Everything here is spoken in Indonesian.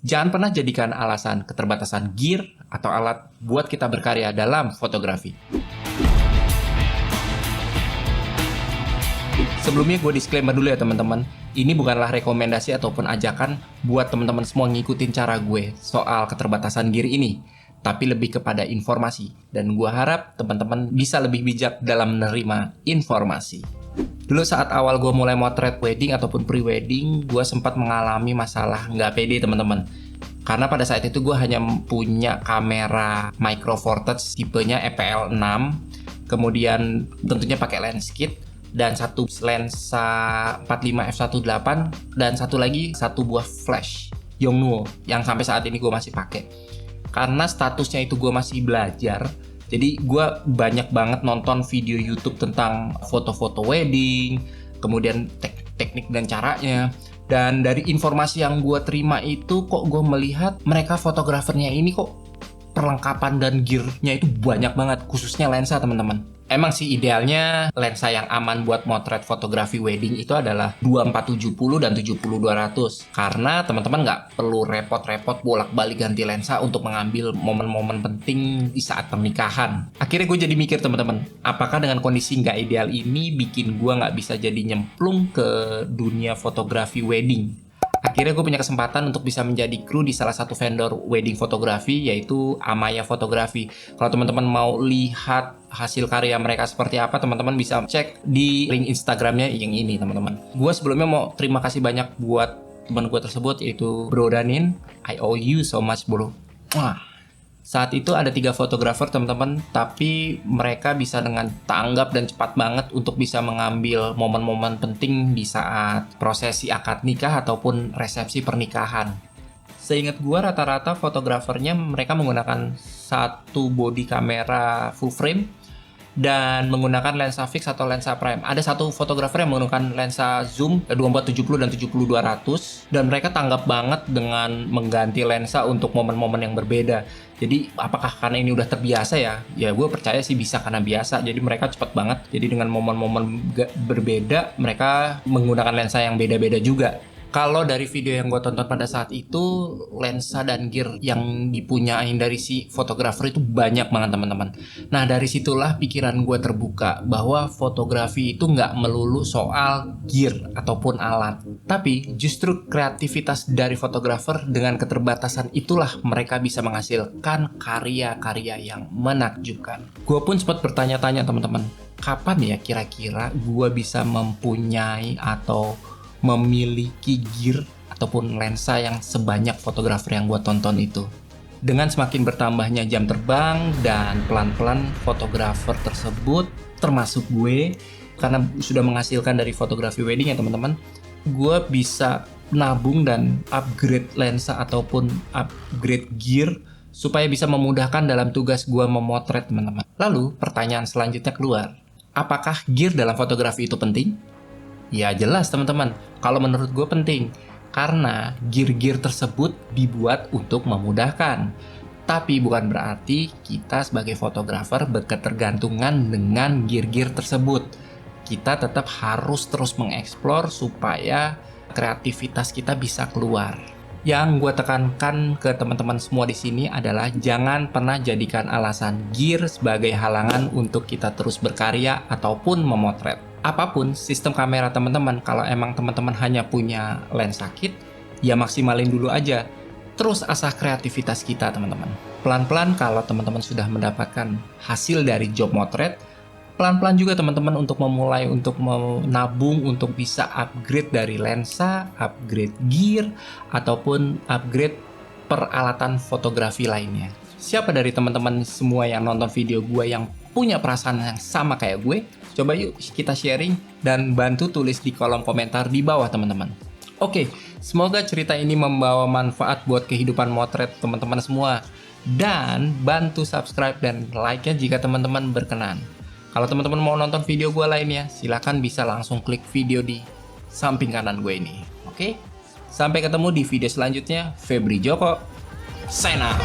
Jangan pernah jadikan alasan keterbatasan gear atau alat buat kita berkarya dalam fotografi. Sebelumnya gue disclaimer dulu ya teman-teman. Ini bukanlah rekomendasi ataupun ajakan buat teman-teman semua ngikutin cara gue soal keterbatasan gear ini. Tapi lebih kepada informasi. Dan gue harap teman-teman bisa lebih bijak dalam menerima informasi. Dulu saat awal gue mulai motret wedding ataupun pre-wedding, gue sempat mengalami masalah nggak pede teman-teman. Karena pada saat itu gue hanya punya kamera micro four thirds tipenya EPL 6, kemudian tentunya pakai lens kit, dan satu lensa 45 f1.8, dan satu buah flash Yongnuo yang sampai saat ini gue masih pakai. Karena statusnya itu gue masih belajar, jadi gue banyak banget nonton video YouTube tentang foto-foto wedding, kemudian teknik dan caranya. Dan dari informasi yang gue terima itu kok gue melihat mereka fotografernya ini kok perlengkapan dan gearnya itu banyak banget, khususnya lensa teman-teman. Emang sih idealnya lensa yang aman buat motret fotografi wedding itu adalah 2470 dan 70-200. Karena teman-teman nggak perlu repot-repot bolak-balik ganti lensa untuk mengambil momen-momen penting di saat pernikahan. Akhirnya gue jadi mikir teman-teman, apakah dengan kondisi nggak ideal ini bikin gue nggak bisa jadi nyemplung ke dunia fotografi wedding? Akhirnya gue punya kesempatan untuk bisa menjadi kru di salah satu vendor wedding fotografi, yaitu Amaya Fotografi. Kalau teman-teman mau lihat hasil karya mereka seperti apa, teman-teman bisa cek di link Instagramnya yang ini teman-teman. Gue sebelumnya mau terima kasih banyak buat teman gue tersebut, yaitu Bro Danin. I owe you so much bro. Saat itu ada 3 fotografer teman-teman, tapi mereka bisa dengan tanggap dan cepat banget untuk bisa mengambil momen-momen penting di saat prosesi akad nikah ataupun resepsi pernikahan. Seingat gua rata-rata fotografernya mereka menggunakan satu body kamera full frame dan menggunakan lensa fix atau lensa prime. Ada satu fotografer yang menggunakan lensa zoom 2470 dan 70-200, dan mereka tanggap banget dengan mengganti lensa untuk momen-momen yang berbeda. Jadi apakah karena ini udah terbiasa ya? Ya gue percaya sih bisa karena biasa. Jadi mereka cepat banget. Jadi dengan momen-momen berbeda, mereka menggunakan lensa yang beda-beda juga. Kalau dari video yang gue tonton pada saat itu, lensa dan gear yang dipunyain dari si fotografer itu banyak banget teman-teman. Nah dari situlah pikiran gue terbuka bahwa fotografi itu nggak melulu soal gear ataupun alat. Tapi justru kreativitas dari fotografer dengan keterbatasan itulah mereka bisa menghasilkan karya-karya yang menakjubkan. Gue pun sempat bertanya-tanya teman-teman, kapan ya kira-kira gue bisa mempunyai atau memiliki gear ataupun lensa yang sebanyak fotografer yang gue tonton itu. Dengan semakin bertambahnya jam terbang dan pelan-pelan fotografer tersebut, termasuk gue, karena sudah menghasilkan dari fotografi wedding ya teman-teman, gue bisa nabung dan upgrade lensa ataupun upgrade gear supaya bisa memudahkan dalam tugas gue memotret teman-teman. Lalu pertanyaan selanjutnya keluar, apakah gear dalam fotografi itu penting? Ya jelas teman-teman, kalau menurut gue penting, karena gear-gear tersebut dibuat untuk memudahkan. Tapi bukan berarti kita sebagai fotografer berketergantungan dengan gear-gear tersebut. Kita tetap harus terus mengeksplor supaya kreativitas kita bisa keluar. Yang gue tekankan ke teman-teman semua di sini adalah jangan pernah jadikan alasan gear sebagai halangan untuk kita terus berkarya ataupun memotret. Apapun sistem kamera teman-teman, kalau emang teman-teman hanya punya lensa kit, ya maksimalin dulu aja. Terus asah kreativitas kita teman-teman. Pelan-pelan kalau teman-teman sudah mendapatkan hasil dari job motret, pelan-pelan juga teman-teman untuk memulai untuk menabung untuk bisa upgrade dari lensa, upgrade gear, ataupun upgrade peralatan fotografi lainnya. Siapa dari teman-teman semua yang nonton video gue yang punya perasaan yang sama kayak gue? Coba yuk kita sharing dan bantu tulis di kolom komentar di bawah teman-teman. Oke, semoga cerita ini membawa manfaat buat kehidupan motret teman-teman semua. Dan bantu subscribe dan like-nya jika teman-teman berkenan. Kalau teman-teman mau nonton video gue lainnya, silahkan bisa langsung klik video di samping kanan gue ini. Oke, sampai ketemu di video selanjutnya. Febri Joko, sign out.